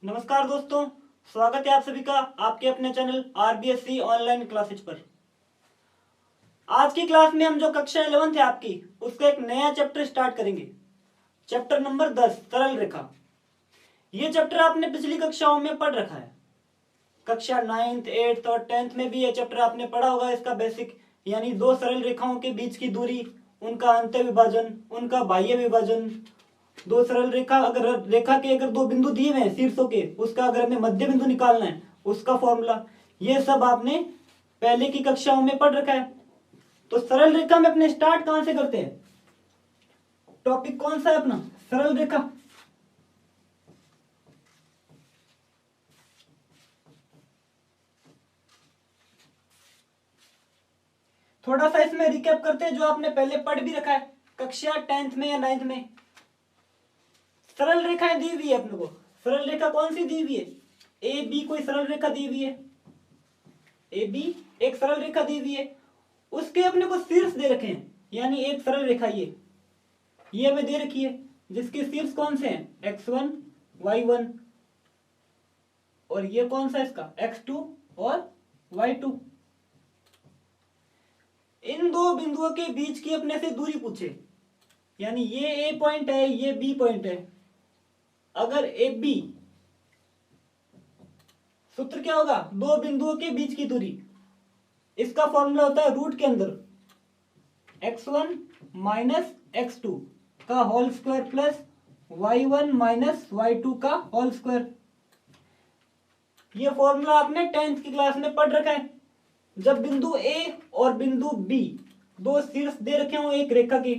नमस्कार दोस्तों, स्वागत है आप सभी का आपके अपने चैनल आरबीएससी ऑनलाइन क्लासेज पर। आज की क्लास में हम जो कक्षा 11 है आपकी, उसका एक नया चैप्टर स्टार्ट करेंगे। चैप्टर नंबर 10 सरल रेखा। ये चैप्टर आपने पिछली कक्षाओं में पढ़ रखा है। कक्षा 9th 8th और 10th में भी ये चैप्टर आपने पढ़ा होगा। इसका बेसिक यानी दो सरल रेखाओं के बीच की दूरी, उनका अंत्य विभाजन, उनका बाह्य विभाजन, दो सरल रेखा अगर दो बिंदु दिए हुए हैं शीर्षों के, उसका अगर हमें मध्य बिंदु निकालना है उसका फॉर्मूला, ये सब आपने पहले की कक्षाओं में पढ़ रखा है। तो सरल रेखा में अपने स्टार्ट कहां से करते हैं? टॉपिक कौन सा है अपना? सरल रेखा। थोड़ा सा इसमें रिकैप करते हैं जो आपने पहले पढ़ भी रखा है कक्षा 10th में या 9th में। सरल रेखाएं दी हुई है अपने को। सरल रेखा कौन सी दी हुई है? ए बी कोई सरल रेखा दी हुई है। ए बी एक सरल रेखा दी हुई है, उसके अपने को शीर्ष दे रखे हैं। यानी एक सरल रेखा ये हमें दे रखी है, जिसके शीर्ष कौन से हैं? x1 y1, और ये कौन सा इसका? x2 और y2। इन दो बिंदुओं के बीच की अपने से दूरी पूछे। यानी ये ए पॉइंट है, ये बी पॉइंट है। अगर ए बी, सूत्र क्या होगा? दो बिंदुओं के बीच की दूरी। इसका फॉर्मूला होता है रूट के अंदर x1 माइनस x2 का whole square plus y1 minus y2 का होल स्क्वायर। ये फॉर्मूला आपने 10th की क्लास में पढ़ रखा है। जब बिंदु A और बिंदु B दो शीर्ष दे रखे हो एक रेखा के,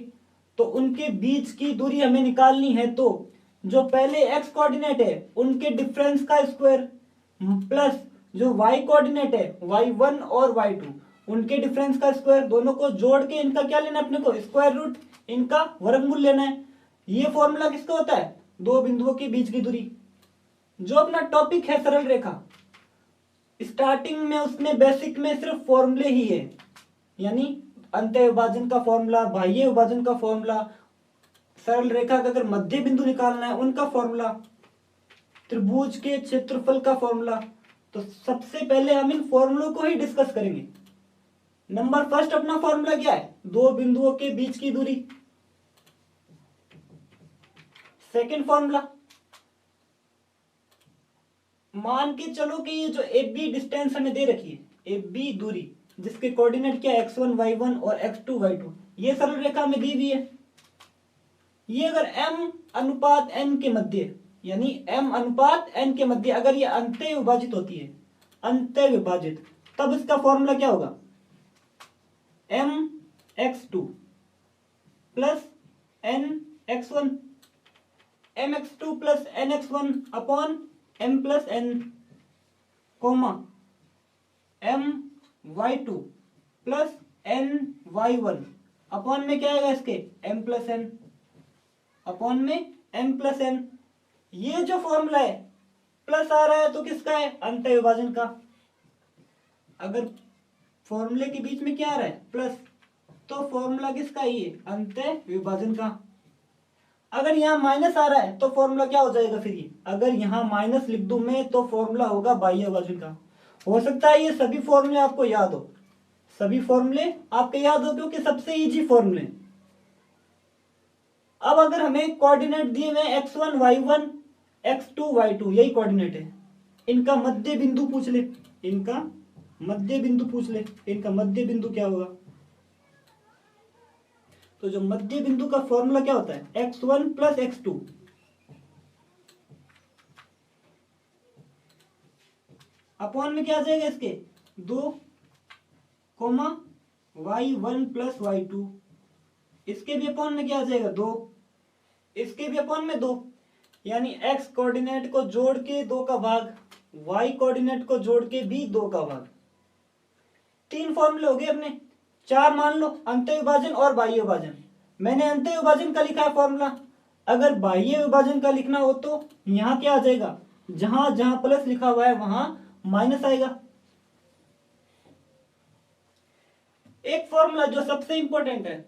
तो उनके बीच की दूरी हमें निकालनी है। तो जो पहले x कोऑर्डिनेट है उनके डिफरेंस का स्क्वायर प्लस जो y कोऑर्डिनेट है y1 और y2 उनके डिफरेंस का स्क्वायर, दोनों को जोड़ के इनका क्या लेना है अपने को? स्क्वायर रूट, इनका वर्गमूल लेना है। ये फॉर्मूला किसका होता है? दो बिंदुओं के बीच की दूरी। जो अपना टॉपिक है सरल रेखा, स्टार्टिंग में उसमें बेसिक में सिर्फ फॉर्मूले ही है। यानी अंत्य विभाजन का फॉर्मूला, बाह्य विभाजन का फॉर्मूला, सरल रेखा का अगर मध्य बिंदु निकालना है उनका फॉर्मूला, त्रिभुज के क्षेत्रफल का फॉर्मूला। तो सबसे पहले हम इन फॉर्मूलों को ही डिस्कस करेंगे। नंबर फर्स्ट अपना फॉर्मूला क्या है? दो बिंदुओं के बीच की दूरी। सेकंड फॉर्मूला, मान के चलो कि ये जो ए बी डिस्टेंस हमें दे रखी है, ए बी दूरी, जिसके कोऑर्डिनेट क्या है? x1 y1 और x2 y2, ये सरल रेखा में दी हुई है। ये अगर m अनुपात n के मध्य, यानी m अनुपात n के मध्य अगर ये अंत्य विभाजित होती है, अंत्य विभाजित, तब इसका फॉर्मूला क्या होगा? m x2 plus n x1, m x2 plus n x1 upon m plus n, comma m y2 plus n y1 upon में क्या आएगा इसके? m प्लस n अपॉन में m प्लस n। ये जो फॉर्मूला है प्लस आ रहा है तो किसका है? अंत्य विभाजन का। अगर फॉर्मूले के बीच में क्या आ रहा है? प्लस, तो फॉर्मूला किसका? ये अंत्य विभाजन का। अगर यहाँ माइनस आ रहा है तो फॉर्मूला क्या हो जाएगा फिर? ये अगर यहाँ माइनस लिख दूं मैं तो फॉर्मूला होगा बाह्य विभाजन का। हो सकता है ये सभी फॉर्मूले आपको याद हो, सभी फॉर्मूले आपके याद हो, क्योंकि सबसे इजी फॉर्मूले। अब अगर हमें कोऑर्डिनेट दिए हुए x1 y1 x2 y2, यही कोऑर्डिनेट है, इनका मध्य बिंदु पूछ ले। इनका मध्य बिंदु पूछ ले। इनका मध्य बिंदु क्या होगा? तो जो मध्य बिंदु का फॉर्मूला क्या होता है? x1 प्लस x2 अपॉन में क्या आ जाएगा इसके? 2 कोमा y1 प्लस y2, इसके भी अपॉन में क्या आ जाएगा? 2, इसके भी अपॉन में 2। यानी x कोऑर्डिनेट को जोड़ के 2 का भाग, y कोऑर्डिनेट को जोड़ के भी 2 का भाग। 3 फॉर्मूले हो गए अपने। 4 मान लो, अंत्य विभाजन और बाह्य विभाजन। मैंने अंत्य विभाजन का लिखा है फॉर्मूला। अगर बाह्य विभाजन का लिखना हो तो यहाँ क्या आ जाएगा? जहां जहां प्लस लिखा हुआ है वहां माइनस आएगा। एक फॉर्मूला जो सबसे इंपॉर्टेंट है,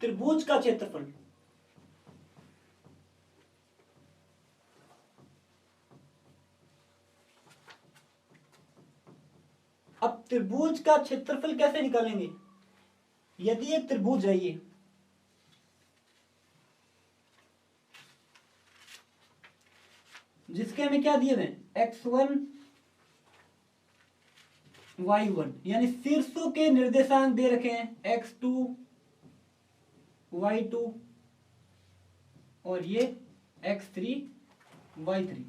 त्रिभुज का क्षेत्रफल। त्रिभुज का क्षेत्रफल कैसे निकालेंगे? यदि एक त्रिभुज है ये, जिसके हमें क्या दिए हुए x1 y1, यानी शीर्षों के निर्देशांक दे रखे हैं x2 y2 और ये x3 y3।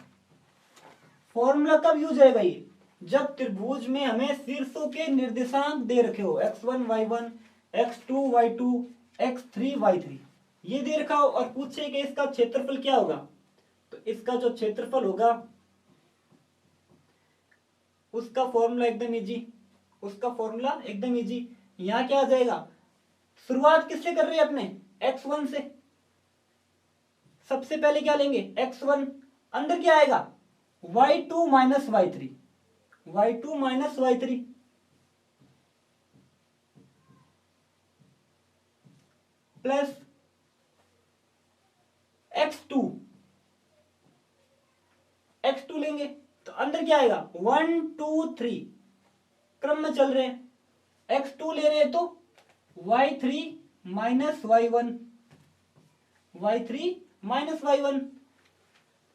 फॉर्मूला कब यूज होगा ये? जब त्रिभुज में हमें शीर्षों के निर्देशांक दे रखे हो x1 y1 x2 y2 x3 y3, ये दे रखा हो और पूछे कि इसका क्षेत्रफल क्या होगा, तो इसका जो क्षेत्रफल होगा उसका फॉर्मूला एकदम इजी। यहां क्या आ जाएगा? शुरुआत किससे कर रहे हैं अपने? x1 से। सबसे पहले क्या लेंगे? x1, अंदर क्या आएगा? y2 minus y3, y2 minus y3 plus x2 लेंगे तो अंदर क्या आएगा? 1 2 3 क्रम में चल रहे हैं। x2 ले रहे हैं तो y3 माइनस y1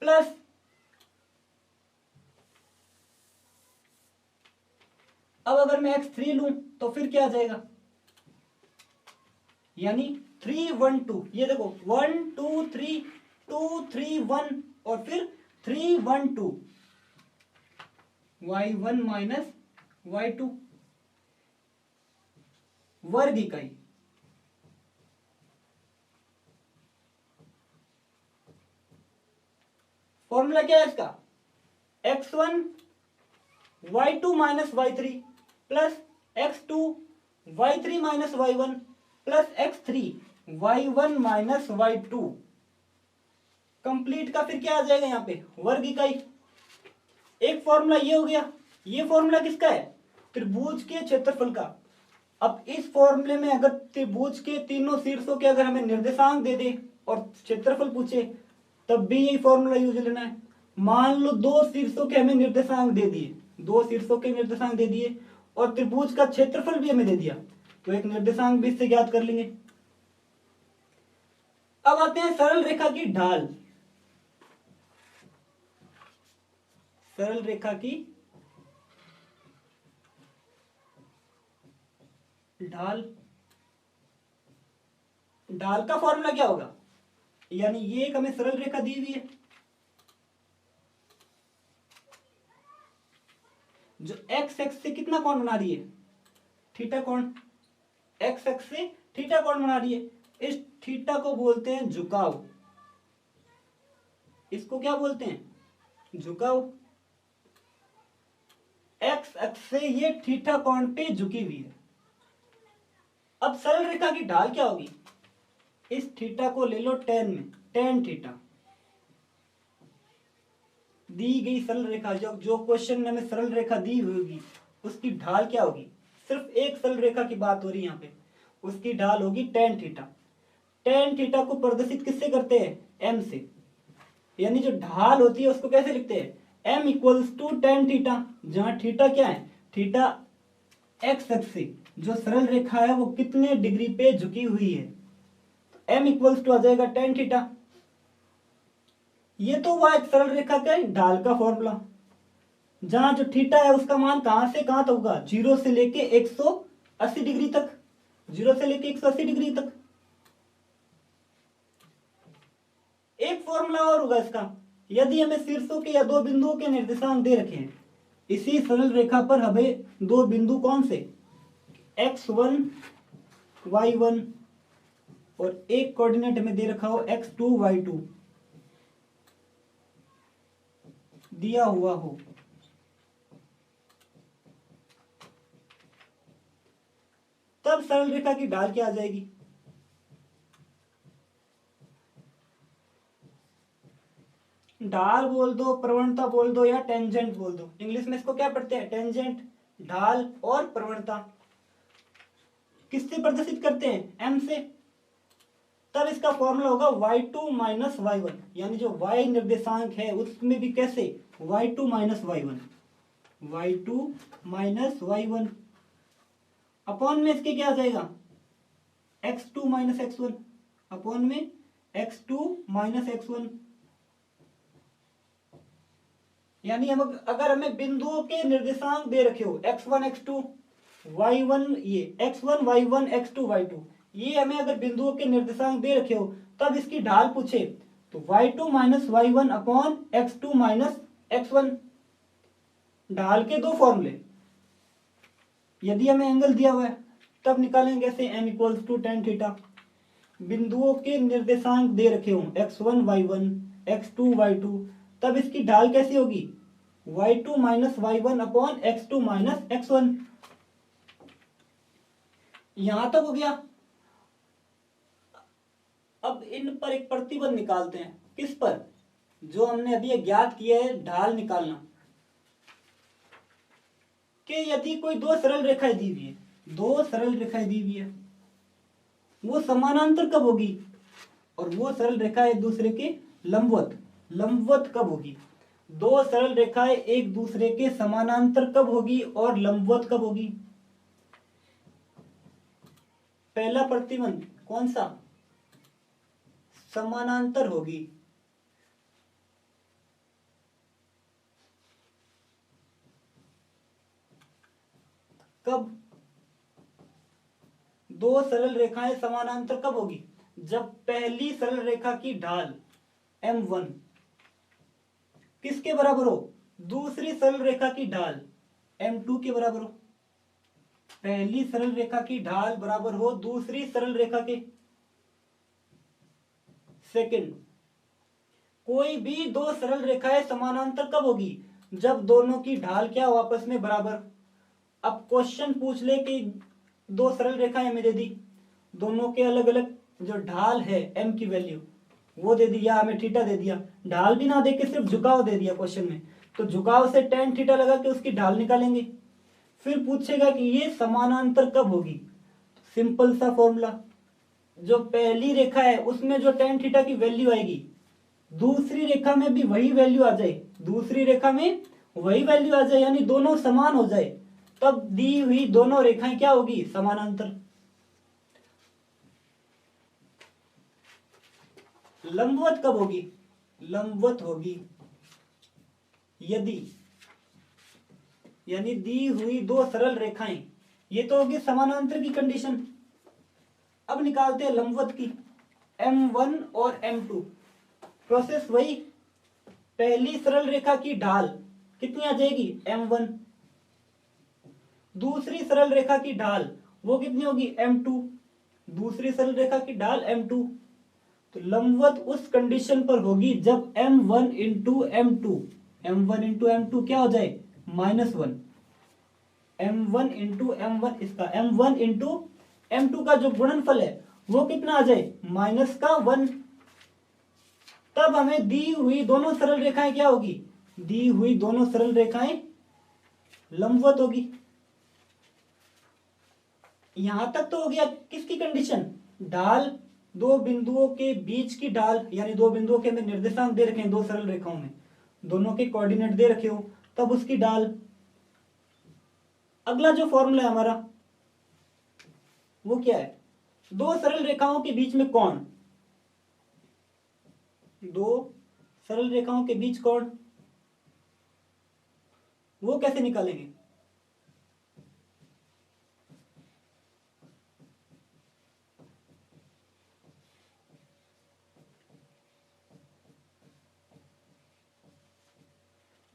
प्लस अब अगर मैं x3 लूं तो फिर क्या आ जाएगा? यानी 3 1 2, ये देखो 1 2 3 2 3 1 और फिर 3 1 2, y1 माइनस y2 वर्ग इकाई। फॉर्मूला क्या है इसका? x1 y2 minus y3 plus x2 y3 minus y1 plus x3 y1 minus y2 complete का फिर क्या आ जाएगा यहाँ पे? वर्ग इकाई। एक फॉर्मूला ये हो गया। ये फॉर्मूला किसका है? त्रिभुज के क्षेत्रफल का। अब इस फॉर्मूले में अगर त्रिभुज के तीनों शीर्षों के अगर हमें निर्देशांक दे दे और क्षेत्रफल पूछे तब भी यही फॉर्मूला यूज लेना है। मान लो दो शीर्षों के हमें निर्देशांक दे दिए और त्रिभुज का क्षेत्रफल भी हमें दे दिया, तो एक निर्देशांक भी इससे ज्ञात कर लेंगे। अब आते हैं सरल रेखा की ढाल। सरल रेखा की ढाल का फॉर्मूला क्या होगा? यानी ये एक हमें सरल रेखा दी हुई है जो एक्स एक्स से कितना कोण बना रही है? थीटा कोण। एक्स एक्स से थीटा कोण बना रही है। इस थीटा को बोलते हैं झुकाव। इसको क्या बोलते हैं? झुकाव। एक्स एक्स से ये थीटा कोण पे झुकी हुई है। अब सरल रेखा की ढाल क्या होगी? इस थीटा को ले लो tan में, tan थीटा। दी गई सरल रेखा, जो क्वेश्चन में हमें सरल रेखा दी होगी उसकी ढाल क्या होगी? सिर्फ एक सरल रेखा की बात हो रही है यहाँ पे। उसकी ढाल होगी tan थीटा। tan थीटा को प्रदर्शित किससे करते हैं? m से। यानी जो ढाल होती है उसको कैसे लिखते हैं? m equals to tan theta, जहां थीटा क्या है? थीटा एक्स एक्स से जो सरल रेखा है वो कितने डिग्री पे झुकी हुई है, तो m इक्वल्स टू आ जाएगा tan थीटा। ये तो हुआ एक सरल रेखा का ढाल का फॉर्मूला, जहां जो थीटा है उसका मान कहां से कहां तक होगा? 0 से लेके 180 डिग्री तक। 0 से लेके 180 डिग्री तक। एक फॉर्मूला और होगा इसका, यदि हमें शीर्षों के या दो बिंदुओं के निर्देशांक दे रखे हैं, इसी सरल रेखा पर हमें दो बिंदु कौन से? x1 y1 और एक कोऑर्डिनेट में दे रखा हो x2 y2 दिया हुआ हो, तब सरल रेखा की ढाल क्या आ जाएगी? ढाल बोल दो, प्रवणता बोल दो या टेंजेंट बोल दो। इंग्लिश में इसको क्या पढ़ते हैं? टेंजेंट। ढाल और प्रवणता किससे प्रदर्शित करते हैं? m से। तब इसका फॉर्मूला होगा y2 माइनस y1, यानी जो y निर्देशांक है उसमें भी कैसे? y2 minus y1। y2 minus y1 upon में इसके क्या आ जाएगा x2 माइनस x1 अपॉन में x2 माइनस x1। यानी हम अगर हमें बिंदुओं के निर्देशांक दे रखे हो x1 x2 y1 ये x1 y1 x2 y2 ये हमें अगर बिंदुओं के निर्देशांक दे रखे हो तब इसकी ढाल पूछे तो y2 minus y1 upon x2 minus x1। ढाल के दो फॉर्मूले, यदि हमें एंगल दिया हुआ है तब निकालेंगे ऐसे m equals to tan theta. बिंदुओं के निर्देशांक दे रखे हो x1 y1 x2 y2 तब इसकी ढाल कैसी होगी y2 minus y1 upon x2 minus x1। यहां तक हो गया। अब इन पर एक प्रतिबंध निकालते हैं। किस पर? जो हमने अभी ज्ञात किया है ढाल निकालना कि यदि कोई दो सरल रेखाएं दी हुई है, दो सरल रेखाएं दी हुई है, वो समानांतर कब होगी और वो सरल रेखा एक दूसरे के लंबवत, लंबवत कब होगी? दो सरल रेखाएं एक दूसरे के समानांतर कब होगी और लंबवत कब होगी? पहला प्रतिबंध कौन सा? समानांतर होगी। कब? दो सरल रेखाएं समानांतर कब होगी? जब पहली सरल रेखा की ढाल m1 किसके बराबर हो? दूसरी सरल रेखा की ढाल m2 के बराबर हो। पहली सरल रेखा की ढाल बराबर हो दूसरी सरल रेखा के। सेकंड, कोई भी दो सरल रेखाएं समानांतर कब होगी? जब दोनों की ढाल क्या हो? आपस में बराबर। अब क्वेश्चन पूछ ले कि दो सरल रेखाएं हमें दे दी, दोनों के अलग अलग जो ढाल है m की वैल्यू वो दे दी या हमें थीटा दे दिया, ढाल भी ना दे के सिर्फ झुकाव दे दिया क्वेश्चन में, तो झुकाव से tan थीटा लगा के उसकी ढाल निकालेंगे। फिर पूछेगा कि ये समानांतर कब होगी? सिंपल सा फॉर्मूला, जो पहली रेखा है उसमें जो tan थीटा की वैल्यू आएगी दूसरी रेखा में भी वही वैल्यू आ जाए, दूसरी रेखा में वही वैल्यू आ जाए, यानी दोनों समान हो जाए, तब दी हुई दोनों रेखाएं क्या होगी? समानांतर। लंबवत कब होगी? लंबवत होगी यदि, यानी दी हुई दो सरल रेखाएं, ये तो होगी समानांतर की कंडीशन। अब निकालते हैं लंबवत की, m1 और m2। प्रोसेस वही, पहली सरल रेखा की ढाल कितनी आ जाएगी? m1। दूसरी सरल रेखा की ढाल वो कितनी होगी? m2। दूसरी सरल रेखा की ढाल m2। तो लंबवत उस कंडीशन पर होगी जब m1 into m2, m1 into m2 क्या हो जाए? -1। m1 इंटू m1, इसका m1 इंटू m2 का जो गुणनफल है वो कितना आ जाए? -1। तब हमें दी हुई दोनों सरल रेखाएं क्या होगी? दी हुई दोनों सरल रेखाएं लंबवत होगी। यहां तक तो हो गया। किसकी कंडीशन? ढाल, दो बिंदुओं के बीच की ढाल, यानी दो बिंदुओं के हमें निर्देशांक दे रखे हैं दो सरल रेखाओं में, दोनों के कोऑर्डिनेट दे रखे हो तब उसकी ढाल। अगला जो फॉर्मूला है हमारा वो क्या है? दो सरल रेखाओं के बीच में कोण, दो सरल रेखाओं के बीच कोण, वो कैसे निकालेंगे?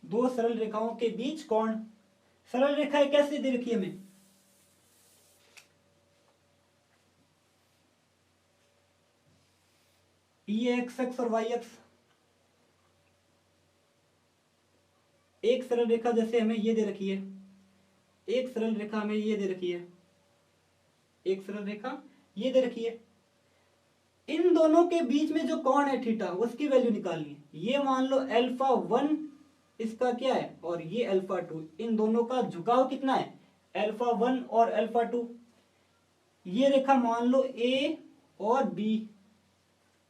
दो सरल रेखाओं के बीच कोण, सरल रेखाएं कैसे दे रखी है हमें? ये एक्स एक्स और वाई एक्स। एक सरल रेखा जैसे हमें ये दे रखी है, एक सरल रेखा हमें ये दे रखी है, एक सरल रेखा ये दे रखी है। इन दोनों के बीच में जो कोण है थीटा, उसकी वैल्यू निकालनी है। ये मान लो α1 इसका क्या है और ये α2, इन दोनों का झुकाव कितना है? α1 और α2। ये रेखा मान लो A और B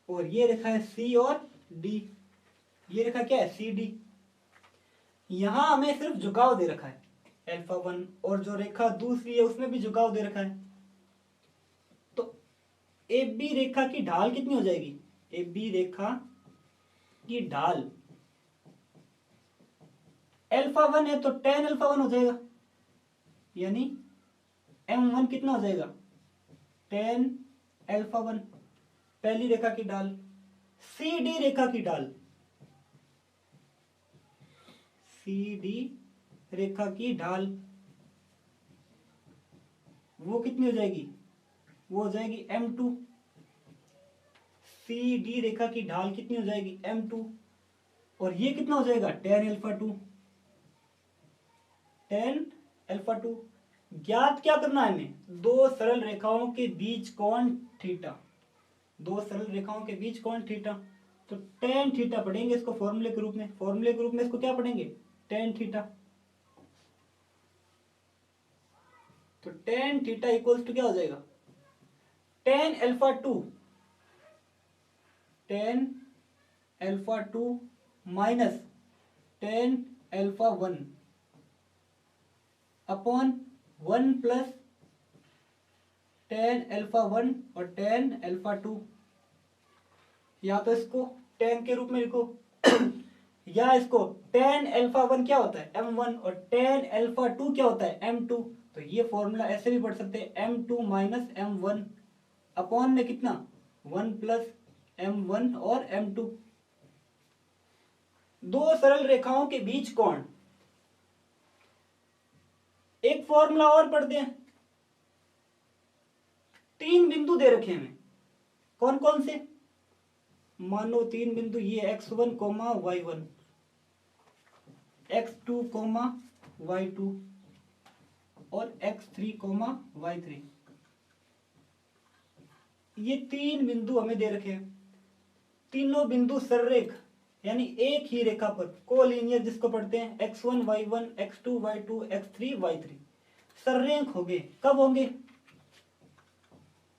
और ये रेखा है C और D। ये रेखा क्या है? CD। यहां हमें सिर्फ झुकाव दे रखा है अल्फा 1, और जो रेखा दूसरी है उसमें भी झुकाव दे रखा है। तो ए बी रेखा की ढाल कितनी हो जाएगी? ए बी रेखा की ढाल अल्फा 1 है तो tan अल्फा 1 हो जाएगा, यानी m1 कितना हो जाएगा? tan अल्फा 1, पहली रेखा की ढाल। सी डी रेखा की ढाल, सी डी रेखा की ढाल वो कितनी हो जाएगी? वो हो जाएगी m2। सी डी रेखा की ढाल कितनी हो जाएगी? m2। और ये कितना हो जाएगा? tan alpha 2, tan alpha 2। ज्ञात क्या करना है हमें? दो सरल रेखाओं के बीच कोण थीटा, दो सरल रेखाओं के बीच कोण थीटा। तो tan थीटा पढ़ेंगे इसको फॉर्मूले के रूप में, फॉर्मूले के रूप में इसको क्या पढ़ेंगे? tan theta. तो tan थीटा इक्वल्स टू क्या हो जाएगा? tan alpha 2, tan alpha 2 minus tan alpha 1 upon 1 plus tan alpha 1 और tan अल्फा 2। या तो इसको tan के रूप में लिखो या इसको tan अल्फा 1 क्या होता है? m1, और tan अल्फा 2 क्या होता है? m2। तो ये फॉर्मूला ऐसे भी पढ़ सकते हैं, m2 माइनस m1 अपॉन में कितना? 1 प्लस m1 और m2। दो सरल रेखाओं के बीच कोण। एक फॉर्मूला और पढ़ दें। तीन बिंदु दे रखे हैं हमें, कौन कौन से? मानो तीन बिंदु, ये x1 coma y1, x2 coma y2 और x3 कोमा y3। ये तीन बिंदु हमें दे रखे हैं। तीनों बिंदु सररेख यानी एक ही रेखा पर, कोलिनियर जिसको पढ़ते हैं, x1 y1 x2 y2 x3 y3 सररेख होंगे। कब होंगे?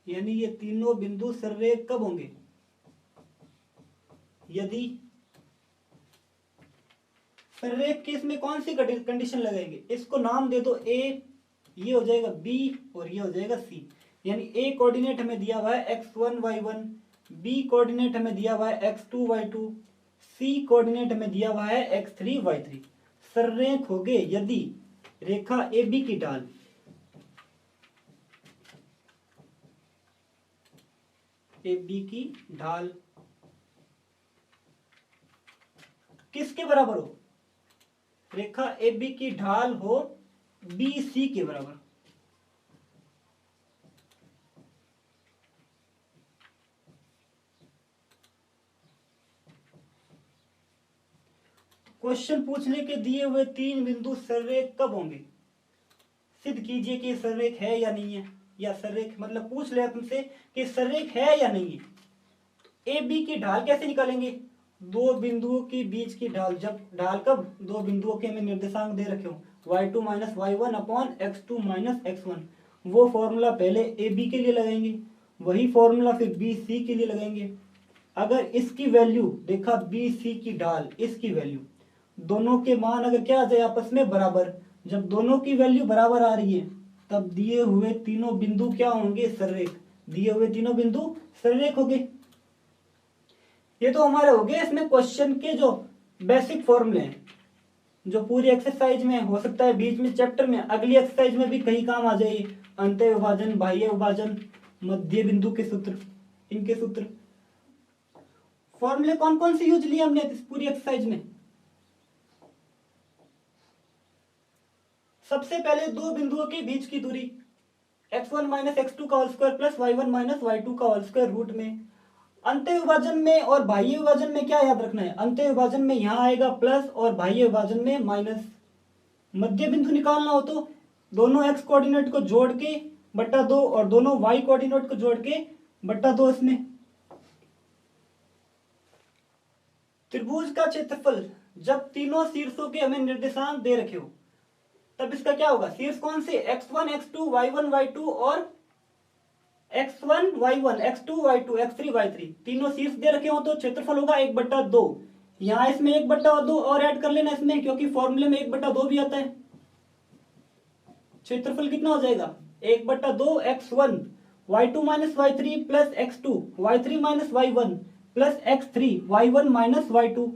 यानी ये तीनों बिंदु सररेख कब होंगे? यदि सररेख के इसमें कौन सी कंडीशन लगाएंगे? इसको नाम दे दो a, ये हो जाएगा b और ये हो जाएगा c। यानी a कोऑर्डिनेट हमें दिया हुआ है x1 y1, b कोऑर्डिनेट हमें दिया हुआ है x2 y2, c कोऑर्डिनेट हमें दिया हुआ है x3 y3। सररेख होंगे यदि रेखा AB की ढाल AB की ढाल किसके बराबर हो? रेखा AB की ढाल हो BC के बराबर। क्वेश्चन पूछने के दिए हुए तीन बिंदु सररेख कब होंगे? सिद्ध कीजिए कि सररेख है या नहीं है, या सररेख मतलब पूछ लिया तुमसे कि सररेख है या नहीं है। ए बी की ढाल कैसे निकालेंगे? दो बिंदुओं के बीच की ढाल। जब ढाल कब? दो बिंदुओं के हमें निर्देशांक दे रखे हो, y2 minus y1 upon x2 minus x1। वो फॉर्मूला पहले ए बी के लिए लगाएंगे, वही फॉर्मूला फिर बी सी के लिए लगाएंगे। अगर इसकी वैल्यू देखा बी सी की ढाल, इसकी वैल्यू दोनों के मान अगर क्या आ जाए आपस में बराबर, जब दोनों की वैल्यू बराबर आ रही है तब दिए हुए तीनों बिंदु क्या होंगे? सररेख। दिए हुए तीनों बिंदु सररेख होंगे। ये तो हमारे हो गए इसमें क्वेश्चन के जो बेसिक फॉर्मूले हैं, जो पूरी एक्सरसाइज में हो सकता है बीच में चैप्टर में अगली एक्सरसाइज में भी कहीं काम आ जाए। अंतः विभाजन, बाह्य विभाजन, मध्य बिंदु के सूत्र, इनके सूत्र फॉर्मूले कौन कौन से यूज लिए हमने इस पूरी एक्सरसाइज में? सबसे पहले दो बिंदुओं के बीच की दूरी x1 माइनस x2 का whole square plus y1 minus y2 का होल स्क्वायर रूट में। अंत्य विभाजन में और बाह्य विभाजन में क्या याद रखना है? अंत्य विभाजन में यहां आएगा प्लस और बाह्य विभाजन में माइनस। मध्य बिंदु निकालना हो तो दोनों x कोऑर्डिनेट को जोड़ के बट्टा 2 और दोनों y कोऑर्डिनेट को जोड़ के बट्टा 2। इसमें त्रिभुज का क्षेत्रफल जब तीनों शीर्षों के हमें निर्देशांक दे रखे हो तब इसका क्या होगा? शीर्ष कौन से? x1 x2 y1 y2 और x1 y1 x2 y2 x3 y3 तीनों शीर्ष दे रखे हो तो क्षेत्रफल होगा 1/2। यहाँ इसमें 1/2 और ऐड कर लेना इसमें, क्योंकि फॉर्मूले में 1/2 भी आता है। क्षेत्रफल कितना हो जाएगा 1/2 x1 y2 minus y3 plus x2 y3 minus y1 plus x3 y1 minus y2।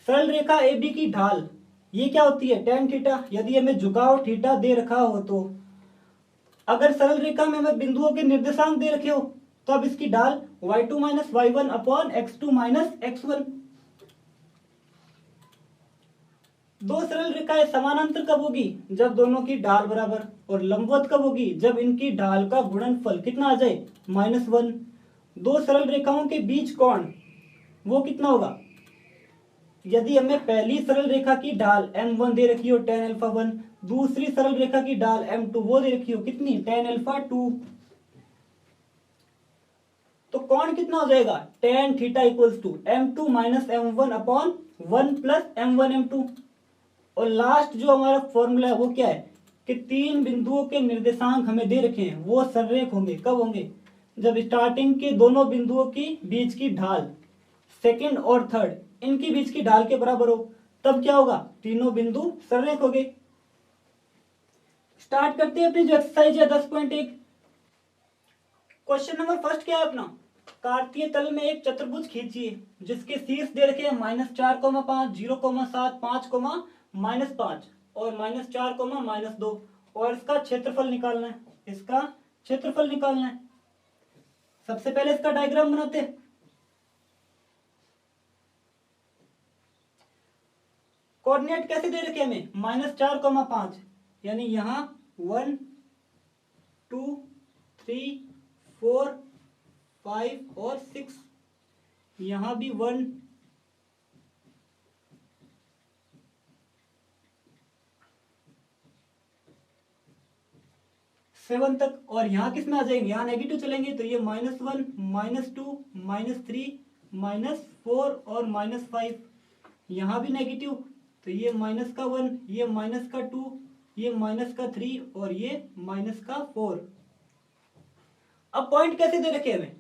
सरल रेखा AB की ढाल ये क्या होती है tan थीटा। यदि हमें झुकाव थीटा दे रखा हो तो अगर सरल रेखा में हमें बिंदुओं के निर्देशांक दे रखे हो तो अब इसकी ढाल y2 minus y1 upon x2 minus x1। दो सरल रेखाएं समानांतर कब होगी जब दोनों की ढाल बराबर, और लंबवत कब होगी जब इनकी ढाल का गुणनफल कितना आ जाए -1। दो सरल रेखाओं के बीच कोण वो कितना होगा, यदि हमें पहली सरल रेखा की ढाल m1 दे रखी हो tan अल्फा 1, दूसरी सरल रेखा की ढाल m2 वो दे रखी हो कितनी tan अल्फा 2, तो कोण कितना हो जाएगा tan theta equals to m2 minus m1 upon 1 plus m1 m2। और लास्ट जो हमारा फॉर्मूला है वो क्या है कि तीन बिंदुओं के निर्देशांक हमें दे रखे हैं वो सररेख होंगे। कब होंगे जब स्टार्टिंग के दोनों बिंदुओं की बीच की ढाल सेकंड और थर्ड इनके बीच की ढाल के बराबर हो, तब क्या होगा तीनों बिंदु सररेख हो गए। स्टार्ट करते हैं अपनी जो एक्सरसाइज है 10.1। क्वेश्चन नंबर फर्स्ट क्या है अपना, कार्तीय तल में एक चतुर्भुज खींचिए जिसके शीर्ष दे रखे हैं -4,5 0,7 5, -5 और -4, -2 और इसका क्षेत्रफल निकालना है। इसका क्षेत्रफल निकालना है। सबसे पहले इसका डायग्राम बनाते हैं। कोऑर्डिनेट कैसे दे रखे हमें -4,5 यानी यहां 1 2 3 4 5 और 6, यहां भी 1 7 तक, और यहाँ किस में आ जाएंगे यहाँ नेगेटिव चलेंगे तो ये -1 -2 -3 -4 और -5, यहाँ भी नेगेटिव तो ये -1 ये -2 ये -3 और ये -4। अब पॉइंट कैसे दे रखे हमें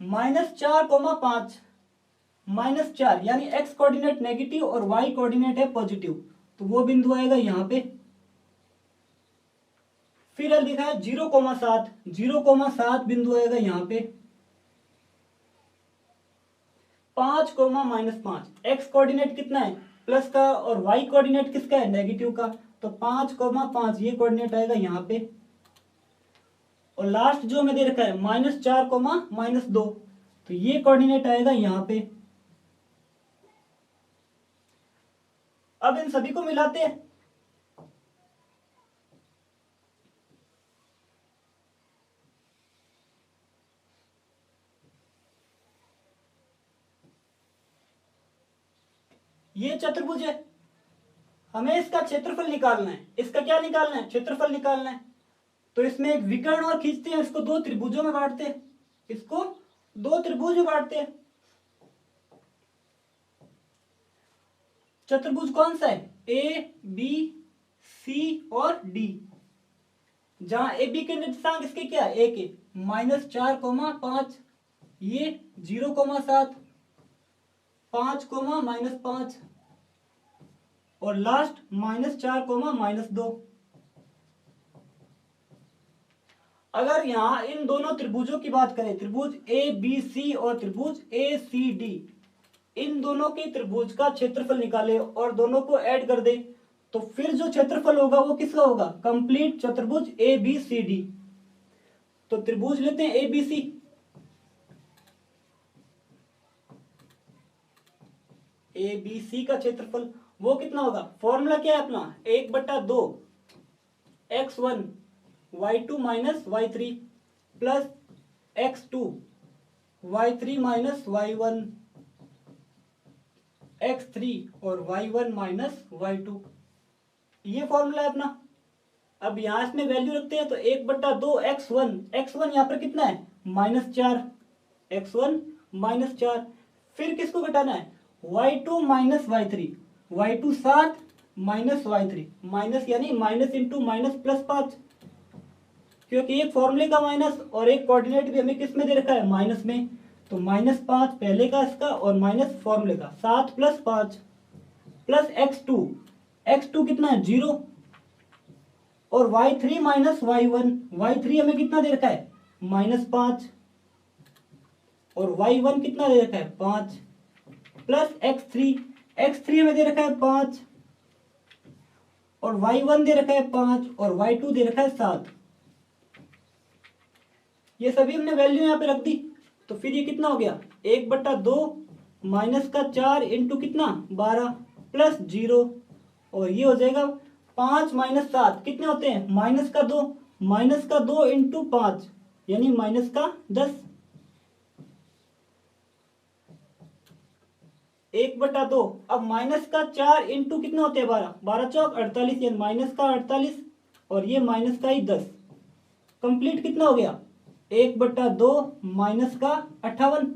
-4,5 -4 यानी x कोऑर्डिनेट नेगेटिव और y कोऑर्डिनेट है पॉजिटिव, तो वो बिंदु आएगा यहाँ पे। फिर लिखा है 0,7 0,7 बिंदु आएगा यहाँ पे। 5, -5 x कोऑर्डिनेट कितना है प्लस का और y कोऑर्डिनेट किसका है नेगेटिव का, तो 5,5 ये कोऑर्डिनेट आएगा यहाँ पे। और लास्ट जो हमें दे रखा है -4, -2 तो ये कोऑर्डिनेट आएगा यहाँ पे। अब इन सभी को मिलाते हैं। ये चतुर्भुज है, हमें इसका क्षेत्रफल निकालना है। इसका क्या निकालना है क्षेत्रफल निकालना है। तो इसमें एक विकर्ण और खींचते हैं, इसको दो त्रिभुजों में बांटते हैं, इसको दो त्रिभुज में बांटते हैं। चतुर्भुज कौन सा है ए बी सी और डी, जहां ए बी के निर्देशांक इसके क्या है ए के -4,5 ये 0,7 5, -5 और लास्ट -4, -2। अगर यहां इन दोनों त्रिभुजों की बात करें, त्रिभुज ए बी सी और त्रिभुज ए सी डी, इन दोनों के त्रिभुज का क्षेत्रफल निकाले और दोनों को ऐड कर दे, तो फिर जो क्षेत्रफल होगा वो किसका होगा कंप्लीट चतुर्भुज ए बी सी डी। तो त्रिभुज लेते हैं ए बी सी, ए बी सी का क्षेत्रफल वो कितना होगा, फॉर्मूला क्या है अपना 1/2 x1 y2 minus y3 plus x2 y3 minus y1 x3 और y1 माइनस y2, ये फॉर्मूला है अपना। अब यहां इसमें वैल्यू रखते हैं तो 1/2 x1 यहां पर कितना है -4, x1 -4। फिर किसको घटाना है y2 minus y3, y2 7 minus y3, minus यानी माइनस इंटू माइनस प्लस 5, क्योंकि एक फॉर्मूले का माइनस और एक कोऑर्डिनेट भी हमें किस में दे रखा है माइनस में, तो -5 पहले का इसका और माइनस फॉर्मूले का, 7 + 5 प्लस x2 कितना है 0, और y3 - y1, y3 हमें कितना दे रखा है -5, और y1 कितना दे रखा है 5, प्लस x3 हमें दे रखा है 5, और y1 दे रखा है 5, और y2 दे रखा है 7। ये सभी हमने वैल्यू यहाँ पे रख दी। तो फिर ये कितना हो गया 1/2 माइनस का 4 इंटू कितना 12 प्लस 0, और ये हो जाएगा 5 - 7 कितने होते हैं -2 इंटू 5 यानी -10। 1/2 अब -4 इंटू कितने होते हैं 12, 12 चौक 48 यानी -48, और ये -10। कंप्लीट कितना हो गया 1/2 -58।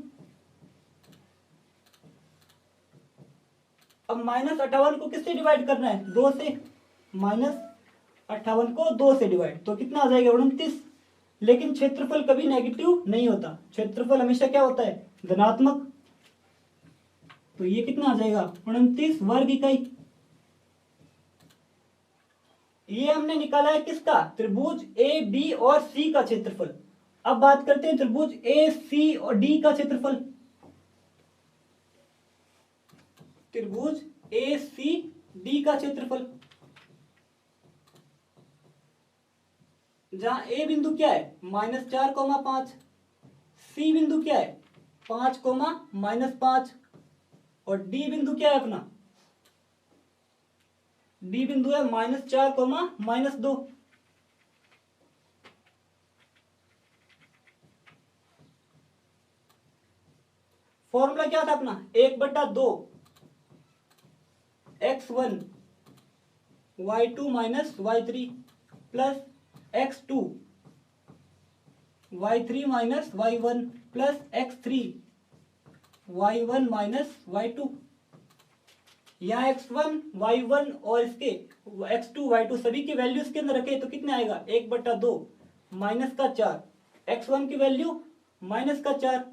अब -58 को किससे डिवाइड करना है 2 से, -58 को 2 से डिवाइड, तो कितना आ जाएगा 29। लेकिन क्षेत्रफल कभी नेगेटिव नहीं होता, क्षेत्रफल हमेशा क्या होता है धनात्मक। तो ये कितना आ जाएगा 29 वर्ग इकाई। ये हमने निकाला है किसका त्रिभुज ए बी और सी का क्षेत्रफल। अब बात करते हैं त्रिभुज ए सी और डी का क्षेत्रफल। त्रिभुज ए सी डी का क्षेत्रफल, जहां ए बिंदु क्या है -4,5, सी बिंदु क्या है 5, -5, और डी बिंदु क्या है अपना, डी बिंदु है -4, -2। फॉर्मूला क्या था अपना 1/2 x1 y2 - y3 plus x2 y3 - y1 plus x3 y1 - y2। यहाँ x1 y1 और इसके x2 y2 सभी की वैल्यू इसके अंदर रखे तो कितने आएगा 1/2 -4, x1 की वैल्यू -4,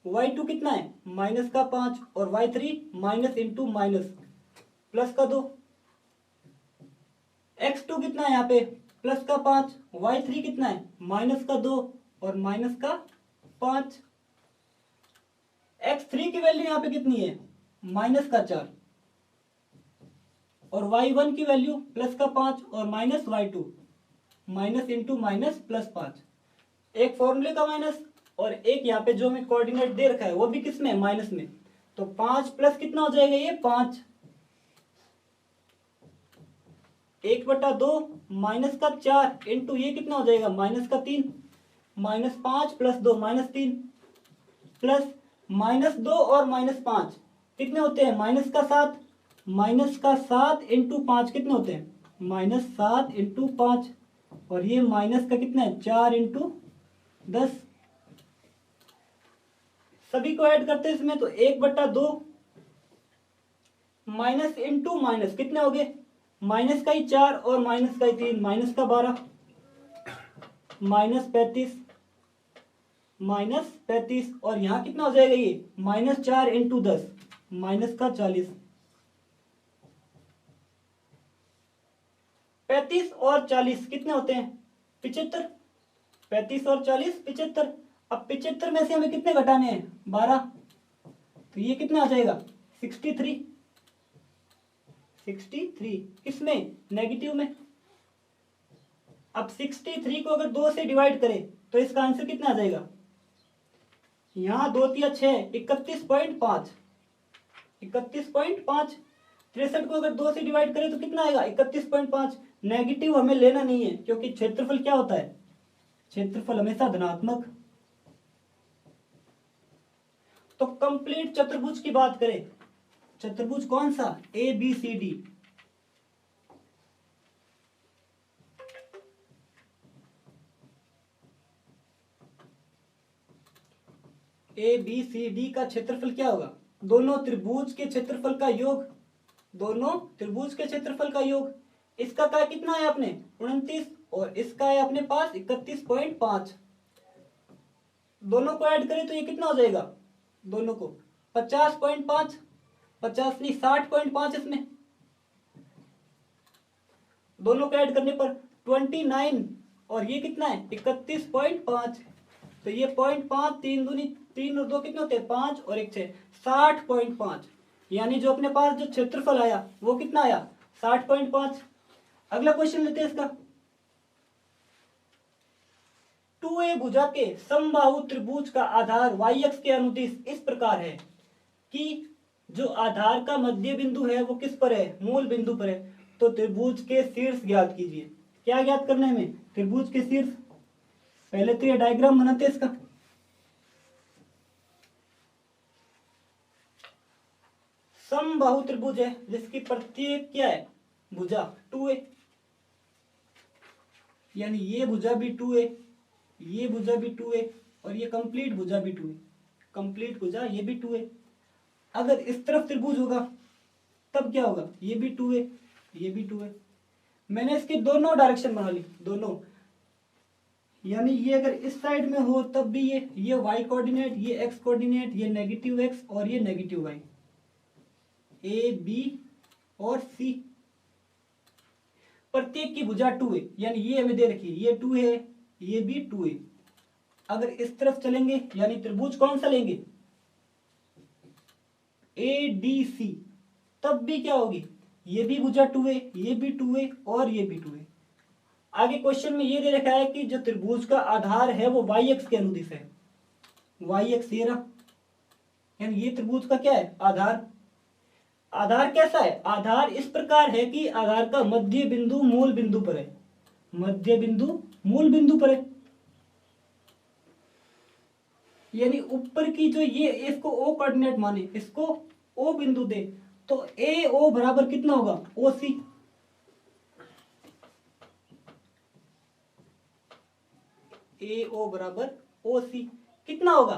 y2 कितना है -5, और y3 minus into minus plus का 2, x2 कितना है यहाँ पे +5, y3 कितना है -2 और -5, x3 की वैल्यू यहाँ पे कितनी है -4, और y1 की वैल्यू +5 और y2 माइनस इंटू माइनस +5। एक फॉर्मूले का माइनस और एक यहाँ पे जो हमें कोऑर्डिनेट दे रखा है वो भी किस में माइनस में। तो 5 प्लस कितना हो जाएगा ये 5, 1/2 -4 इंटू ये कितना हो जाएगा -3, -5 + 2 -3, प्लस -2 और -5 कितने होते हैं -7 इंटू 5 कितने होते हैं -7 इंटू 5, और ये माइनस का कितना है 4 इंटू 10। सभी को ऐड करते हैं इसमें तो 1/2 माइनस इंटू माइनस कितने हो गए माइनस का ही 4 और माइनस का ही 3 माइनस का 12 -35 और यहाँ कितना हो जाएगा ये -4 इंटू 10 -40। 35 और 40 कितने होते हैं 75, 35 और 40 75। अब 75 में से हमें कितने घटाने हैं 12, तो ये कितना आ जाएगा 63 किसमें नेगेटिव में। अब 63 को अगर 2 से डिवाइड करें तो इसका आंसर कितना आ जाएगा, यहाँ 2 3 6 31.5 63 को अगर 2 से डिवाइड करें तो कितना आएगा 31.5। नेगेटिव हमें लेना नहीं है क्योंकि क्षेत्रफल क्या होता है, क्षेत्रफल हमेशा धनात्मक। तो कंप्लीट चतुर्भुज की बात करें, चतुर्भुज कौन सा A B C D, A B C D का क्षेत्रफल क्या होगा, दोनों त्रिभुज के क्षेत्रफल का योग, दोनों त्रिभुज के क्षेत्रफल का योग। इसका का कितना है अपने 29 और इसका है अपने पास 31.5, दोनों को ऐड करें तो ये कितना हो जाएगा दोनों को 50.5, 50 नहीं 60.5 इसमें, दोनों को ऐड करने पर 29 और ये कितना है 31.5। तो ये 0.5, 3 दूनी 3 और 2 कितने होते हैं 5 और 1 6, 60.5। यानी जो अपने पास जो क्षेत्रफल आया वो कितना आया 60.5। अगला क्वेश्चन लेते हैं इसका। 2a भुजा के समबाहु त्रिभुज का आधार y अक्ष के अनुदिश इस प्रकार है कि जो आधार का मध्य बिंदु है वो किस पर है, मूल बिंदु पर है। तो त्रिभुज के शीर्ष ज्ञात कीजिए। क्या ज्ञात करना है हमें, त्रिभुज के शीर्ष। पहले तो ये डायग्राम बनाते हैं इसका। समबाहु त्रिभुज है जिसकी प्रत्येक क्या है भुजा 2a, यानी ये भुजा भी 2a, ये भुजा भी 2a और ये कंप्लीट भुजा भी 2a, कंप्लीट भुजा ये भी 2a। अगर इस तरफ त्रिभुज होगा तब क्या होगा, ये भी 2a, ये भी 2a। मैंने इसके दोनों डायरेक्शन बना ली, दोनों, यानी ये अगर इस साइड में हो तब भी ये y कोऑर्डिनेट, ये x कोऑर्डिनेट, ये नेगेटिव x और ये नेगेटिव y, a b और c। प्रत्येक की भुजा 2a, यानी ये हमें दे रखी है, ये 2 है, ये भी 2a। अगर इस तरफ चलेंगे यानी त्रिभुज कौन सा लेंगे ADC, तब भी क्या होगी, ये भी भुजा 2a, ये भी 2a और ये भी 2a। आगे क्वेश्चन में ये दे रखा है कि जो त्रिभुज का आधार है वो y अक्ष के अनुदिश है, y अक्ष ये रहा, यानी ये त्रिभुज का क्या है आधार। आधार कैसा है, आधार इस प्रकार है कि आधार का मध्य बिंदु मूल बिंदु पर है, मध्य बिंदु मूल बिंदु पर है। यानी ऊपर की जो ये इसको O कोऑर्डिनेट माने, इसको O बिंदु दे, तो AO बराबर कितना होगा OC। AO बराबर OC कितना होगा,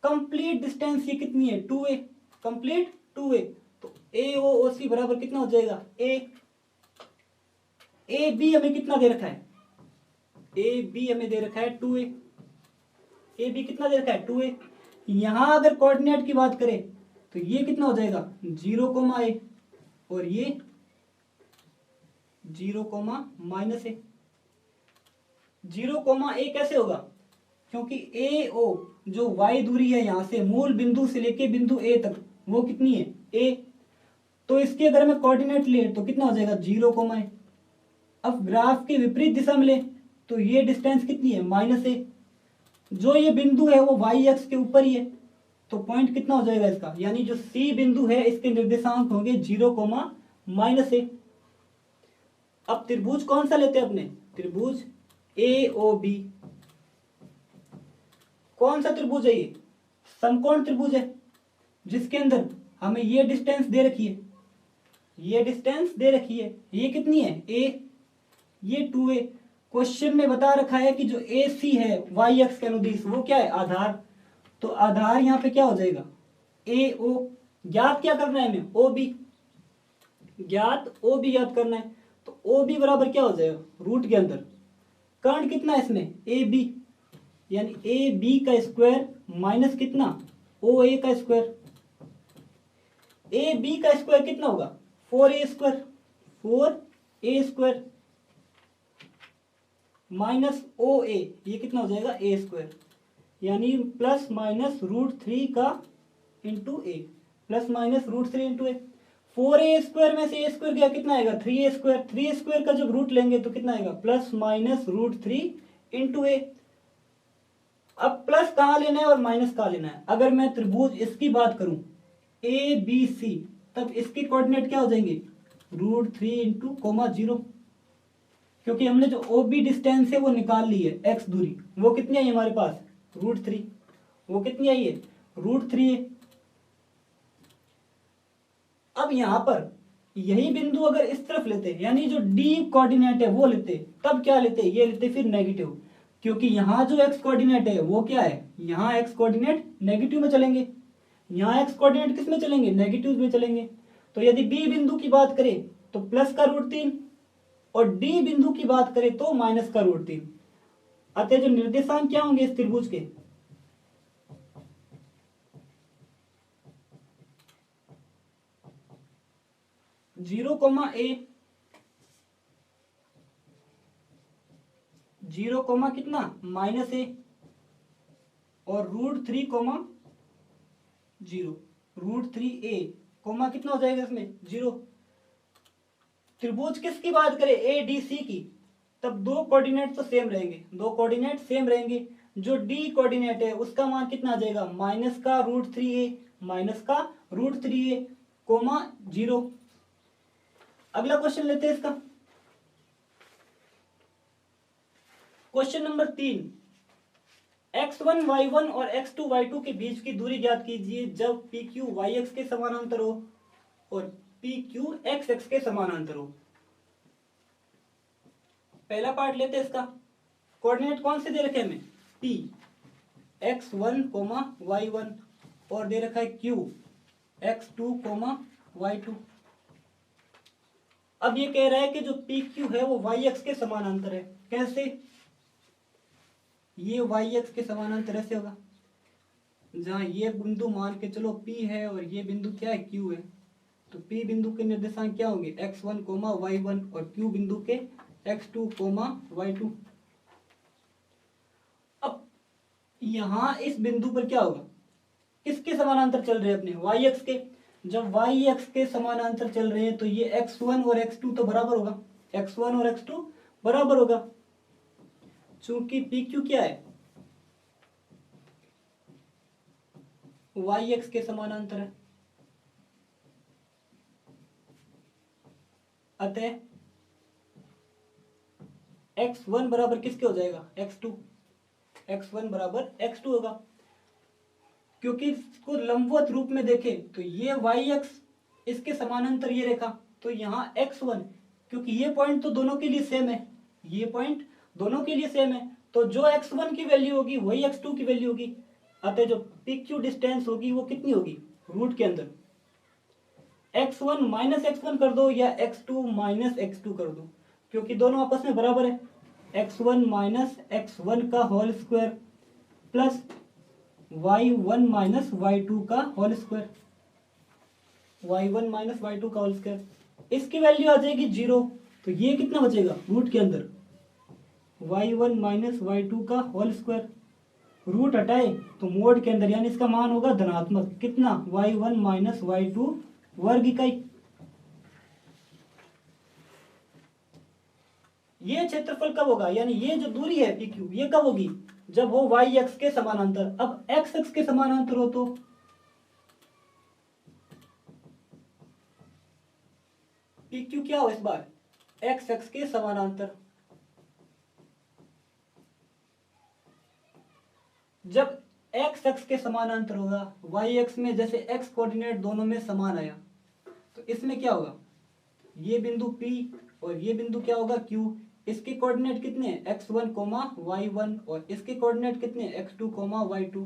कंप्लीट डिस्टेंस ये कितनी है 2a, कंप्लीट 2a। तो AO OC बराबर कितना हो जाएगा AB हमें कितना दे रखा है, AB हमें दे रखा है 2a, AB कितना दे रखा है 2a। यहां अगर कोऑर्डिनेट की बात करें तो ये कितना हो जाएगा 0, a और ये 0, -a। 0, a कैसे होगा, क्योंकि AO जो y दूरी है यहां से मूल बिंदु से लेके बिंदु A तक वो कितनी है a, तो इसके अगर हमें कोऑर्डिनेट ले तो कितना हो जाएगा 0, a। अब ग्राफ के विपरीत दिशा में ले तो ये डिस्टेंस कितनी है -a, जो ये बिंदु है वो y अक्ष के ऊपर ही है, तो पॉइंट कितना हो जाएगा इसका, यानी जो C बिंदु है इसके निर्देशांक होंगे 0, -a। अब त्रिभुज कौन सा लेते हैं अपने, त्रिभुज AOB। कौन सा त्रिभुज है ये, समकोण त्रिभुज है जिसके अंदर हमें ये डिस्टेंस दे रखी है, ये डिस्टेंस दे रखी है, ये कितनी है a, ये 2a। क्वेश्चन में बता रखा है कि जो AC है y अक्ष के अनुदिश वो क्या है आधार, तो आधार यहाँ पे क्या हो जाएगा AO। ज्ञात क्या करना है हमें OB, ज्ञात OB ज्ञात करना है। तो OB बराबर क्या हो जाएगा, रूट के अंदर कर्ण कितना है इसमें AB, यानी AB का स्क्वायर माइनस कितना OA का स्क्वायर। AB का स्क्वायर कितना होगा 4A square, 4A square minus OA, ये कितना हो जाएगा A स्क्वायर, यानी प्लस माइनस √3 का into A, plus minus √3 into A। 4A square में से A स्क्वायर गया कितना आएगा 3A स्क्वायर, 3A स्क्वायर का जब रूट लेंगे तो कितना आएगा प्लस माइनस √3 इंटू A। अब प्लस कहाँ लेना है और माइनस कहाँ लेना है, अगर मैं त्रिभुज इसकी बात करूं ABC तब इसके कोऑर्डिनेट क्या हो जाएंगे √3 इंटू 0, क्योंकि हमने जो OB डिस्टेंस है वो निकाल ली है, x दूरी वो कितनी आई हमारे पास √3, वो कितनी आई है √3 है। अब यहां पर यही बिंदु अगर इस तरफ लेते यानी जो D कोऑर्डिनेट है वो लेते, तब क्या लेते, ये लेते फिर नेगेटिव, क्योंकि यहाँ जो x कोऑर्डिनेट है वो क्या है, यहाँ x कोऑर्डिनेट नेगेटिव में चलेंगे, यहाँ x कोऑर्डिनेट किस में चलेंगे नेगेटिव में चलेंगे। तो यदि B बिंदु की बात करें तो प्लस का √3 और D बिंदु की बात करें तो माइनस का √3। अतः जो निर्देशांक क्या होंगे इस त्रिभुज के, 0 कोमा ए, 0 कोमा कितना माइनस ए, और √3 कोमा 0, √3a कोमा कितना हो जाएगा इसमें 0। त्रिभुज किसकी बात करें, ए डी सी की, तब दो कोऑर्डिनेट तो सेम रहेंगे, दो कोऑर्डिनेट सेम रहेंगे। जो डी कोऑर्डिनेट है उसका मान कितना आ जाएगा, माइनस का √3a, माइनस का √3a कोमा 0। अगला क्वेश्चन लेते हैं इसका, क्वेश्चन नंबर 3, x1 y1 और x2 y2 के बीच की दूरी ज्ञात कीजिए जब PQ yx के समानांतर हो और PQ xx के समानांतर हो। पहला पार्ट लेते हैं इसका, कोऑर्डिनेट कौन से दे रखे हमें, P x1 y1 और दे रखा है Q x2 y2। अब ये कह रहा है कि जो PQ है वो yx के समानांतर है। कैसे, ये yx के समानांतर ऐसे होगा, जहां ये बिंदु मान के चलो P है और ये बिंदु क्या है, Q है, तो P बिंदु के निर्देशांक क्या होंगे, x1 y1 और Q बिंदु के x2 y2। अब यहां इस बिंदु पर क्या होगा, किसके समानांतर चल रहे हैं अपने, yx के। जब yx के समानांतर चल रहे हैं तो ये x1 और x2 तो बराबर होगा, x1 और x2 बराबर होगा, चूंकि PQ क्या है, yx के समानांतर है। अतः x1 बराबर किसके हो जाएगा, x2, x1 बराबर x2 होगा। क्योंकि इसको लंबवत रूप में देखें तो ये yx इसके समानांतर ये रेखा, तो यहाँ x1, क्योंकि ये पॉइंट तो दोनों के लिए सेम है, ये पॉइंट दोनों के लिए सेम है, तो जो x1 की वैल्यू होगी वही x2 की वैल्यू होगी। अतः जो PQ डिस्टेंस होगी वो कितनी होगी, रूट के अंदर x1 माइनस x1 कर दो या x2 माइनस x2 कर दो, क्योंकि दोनों आपस में बराबर है, x1 माइनस x1 का whole square plus y1 minus y2 का whole square, y1 minus y2 का होल स्क्वायर, इसकी वैल्यू आ जाएगी 0। तो ये कितना बचेगा रूट के अंदर, y1 माइनस y2 का होल स्क्वायर, रूट हटाए तो मोड के अंदर, यानी इसका मान होगा धनात्मक, कितना y1 माइनस y2 वर्ग इकाई। ये क्षेत्रफल कब होगा, यानी ये जो दूरी है PQ ये कब होगी, जब हो yx के समानांतर। अब xx के समानांतर हो तो PQ क्या हो इस बार, xx के समानांतर। जब xx के समानांतर होगा, yx में जैसे x कोऑर्डिनेट दोनों में समान आया, तो इसमें क्या होगा, ये बिंदु P और ये बिंदु क्या होगा Q, इसके कोऑर्डिनेट कितने हैं x1 y1 और इसके कोऑर्डिनेट कितने x2 y2।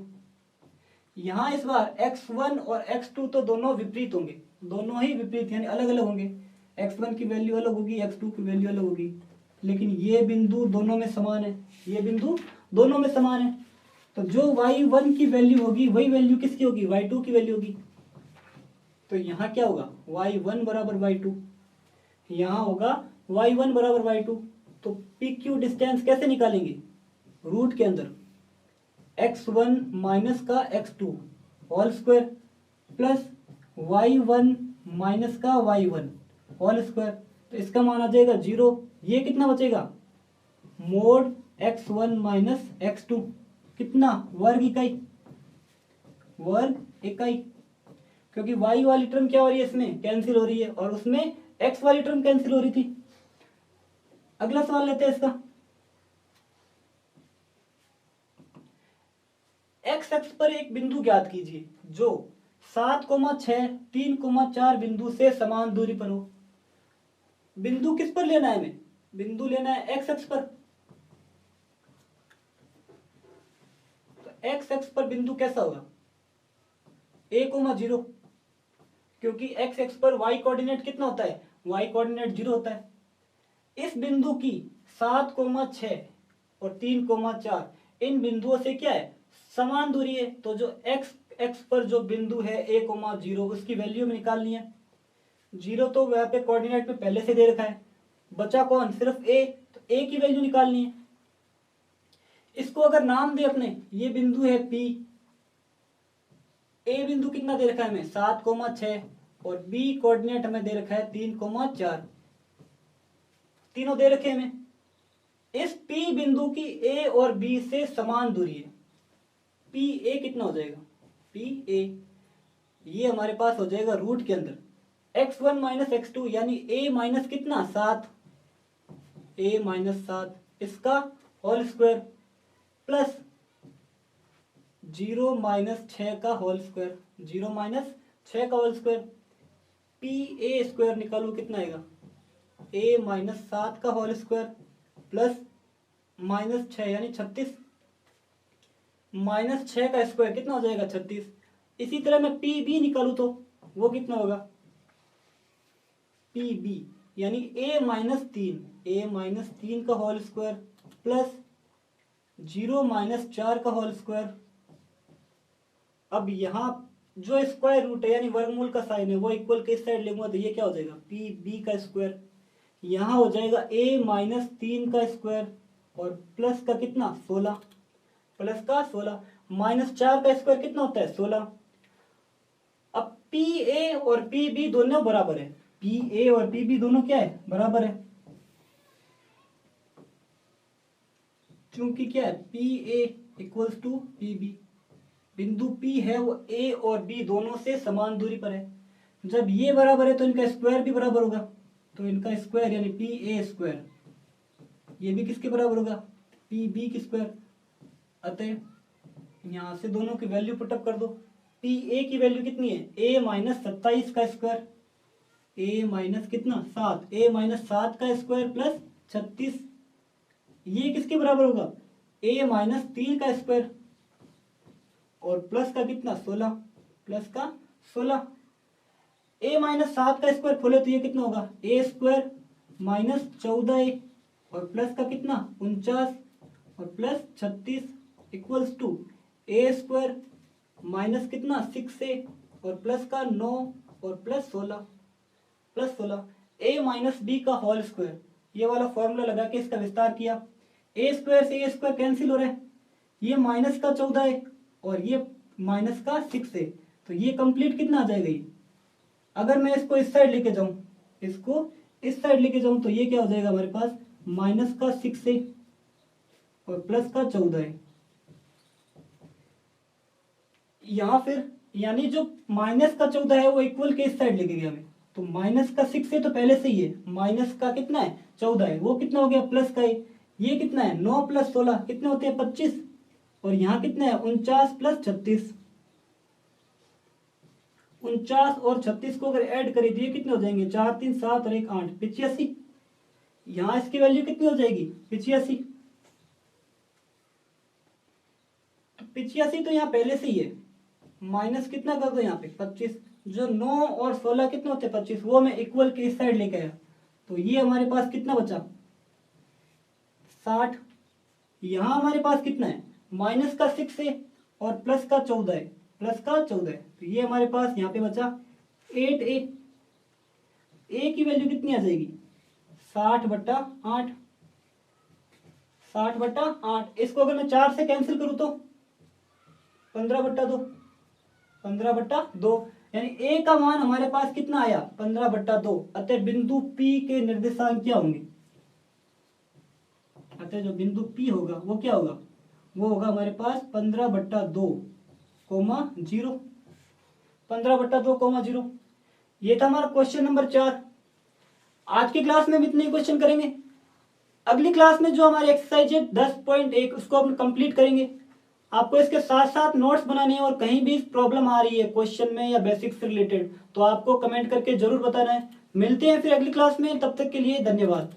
यहाँ इस बार x1 और x2 तो दोनों विपरीत होंगे, दोनों ही विपरीत यानी अलग अलग होंगे, x1 की वैल्यू अलग होगी, x2 की वैल्यू अलग होगी, लेकिन ये बिंदु दोनों में समान है, ये बिंदु दोनों में समान है। तो जो y1 की वैल्यू होगी वही वैल्यू किसकी होगी, y2 की वैल्यू होगी। तो यहाँ क्या होगा, y1 बराबर y2, यहाँ होगा y1 बराबर y2। तो PQ डिस्टेंस कैसे निकालेंगे, रूट के अंदर x1 माइनस का x2 whole square plus y1 minus का y1 होल स्क्वायर, तो इसका मान आ जाएगा 0। ये कितना बचेगा, मोड x1 माइनस x2, कितना वर्ग इकाई, वर्ग इकाई, क्योंकि y वाली टर्म क्या हो रही है इसमें कैंसिल हो रही है और उसमें x वाली टर्म कैंसिल हो रही थी। अगला सवाल लेते हैं इसका, x अक्ष पर एक बिंदु ज्ञात कीजिए जो 7,6 3,4 बिंदु से समान दूरी पर हो। बिंदु किस पर लेना है हमें, बिंदु लेना है x अक्ष पर। तो x अक्ष पर बिंदु कैसा होगा, a,0, क्योंकि x अक्ष पर y कोऑर्डिनेट कितना होता है, y कोऑर्डिनेट 0 होता है। इस बिंदु की 7,6 और 3,4 इन बिंदुओं से क्या है, समान दूरी है। तो जो x अक्ष पर जो बिंदु है a,0 उसकी वैल्यू में निकालनी है। 0 तो वहां पे कोऑर्डिनेट में पहले से दे रखा है, बचा कौन, सिर्फ a, तो a की वैल्यू निकालनी है। इसको अगर नाम दे अपने, ये बिंदु है P, a बिंदु कितना दे रखा है हमें 7,6 और b कोऑर्डिनेट हमें दे रखा है 3,4, तीनों दे रखे हमें। इस P बिंदु की a और b से समान दूरी है, PA कितना हो जाएगा, PA ये हमारे पास हो जाएगा रूट के अंदर x1 माइनस x2 यानी a माइनस कितना 7, a माइनस 7 इसका होल स्क्वायर प्लस 0 माइनस 6 का होल स्क्वायर, 0 माइनस 6 का होल स्क्वायर, PA स्क्वायर निकालो कितना आएगा, a माइनस 7 का होल स्क्वायर प्लस माइनस 6 यानी 36, माइनस 6 का स्क्वायर कितना हो जाएगा 36। इसी तरह मैं PB निकालू तो वो कितना होगा, PB यानी a माइनस 3, a माइनस 3 का होल स्क्वायर प्लस 0 माइनस 4 का होल स्क्वायर। अब यहाँ जो स्क्वायर रूट है यानी वर्गमूल का साइन है वो इक्वल के इस साइड लेंगे तो ये क्या हो जाएगा, PB का स्क्वायर, यहाँ हो जाएगा a माइनस 3 का स्क्वायर और प्लस का कितना 16, प्लस का 16 माइनस 4 का स्क्वायर कितना होता है 16। अब PA और PB दोनों बराबर है, PA और PB दोनों क्या है बराबर है, क्योंकि क्या है PA इक्वल्स टू PB, बिंदु P है वो A और B दोनों से समान दूरी पर है। जब ये बराबर है तो इनका स्क्वायर भी बराबर होगा, तो इनका स्क्वायर यानी PA स्क्वायर ये भी किसके बराबर होगा, PB की स्क्वायर। अतः यहां से दोनों की वैल्यू पुटअप कर दो, PA की वैल्यू कितनी है a माइनस 27 का स्क्वायर, a माइनस कितना 7, a माइनस 7 का स्क्वायर प्लस 36, ये किसके बराबर होगा a माइनस 3 का स्क्वायर और प्लस का कितना 16, प्लस का 16, a माइनस 7 का स्क्वायर खोले तो ये कितना होगा a स्क्वायर माइनस 14a और प्लस का कितना 49 और plus 36 equals to a square minus कितना 6a और प्लस का 9 और plus 16, plus 16 a minus b का होल स्क्वायर, ये वाला फॉर्मूला लगा के इसका विस्तार किया, a स्क्वायर से a स्क्वायर कैंसिल हो रहा है, ये माइनस का 14 है और ये माइनस का 6 है, तो ये कंप्लीट कितना आ जाएगा ये। अगर मैं इसको इस साइड लेके जाऊं, इसको इस साइड लेके जाऊं तो ये क्या हो जाएगा हमारे पास माइनस का 6 है और प्लस का 14 है। यहां फिर यानी जो माइनस का 14 है वो इक्वल के इस साइड लेके गया मैं, तो माइनस का 6 है तो पहले से ही है, माइनस का कितना है 14 है वो कितना हो गया प्लस का है, ये कितना है 9 प्लस 16 कितने होते हैं 25 और यहाँ कितना है 49 प्लस 36, 49 और 36 को अगर ऐड करें तो ये कितने हो जाएंगे 4 3 7 और 1 8 85, यहाँ इसकी वैल्यू कितनी हो जाएगी 85, तो 85 तो यहाँ पहले से ही है, माइनस कितना कर दो यहाँ पे 25, जो 9 और 16 कितने होते हैं 25 वो मैं इक्वल के इस साइड लेके आया, तो ये हमारे पास कितना बचा 60, यहाँ हमारे पास कितना है माइनस का 6 है और प्लस का 14 है, प्लस का 14 है, तो ये हमारे पास यहाँ पे बचा 8a, a की वैल्यू कितनी आ जाएगी 60/8, 60/8, इसको अगर मैं 4 से कैंसिल करूं तो 15/2, 15/2 यानी a का मान हमारे पास कितना आया 15/2। अतः बिंदु P के निर्देशांक क्या होंगे, अतः जो बिंदु P होगा वो क्या होगा, वो होगा हमारे पास 15/2, 0, 15/2, 0। ये था हमारा क्वेश्चन नंबर 4। आज की क्लास में हम इतने क्वेश्चन करेंगे, अगली क्लास में जो हमारी एक्सरसाइज है 10.1 उसको हम कंप्लीट करेंगे। आपको इसके साथ साथ नोट्स बनाने हैं और कहीं भी प्रॉब्लम आ रही है क्वेश्चन में या बेसिक्स से रिलेटेड तो आपको कमेंट करके जरूर बताना है। मिलते हैं फिर अगली क्लास में, तब तक के लिए धन्यवाद।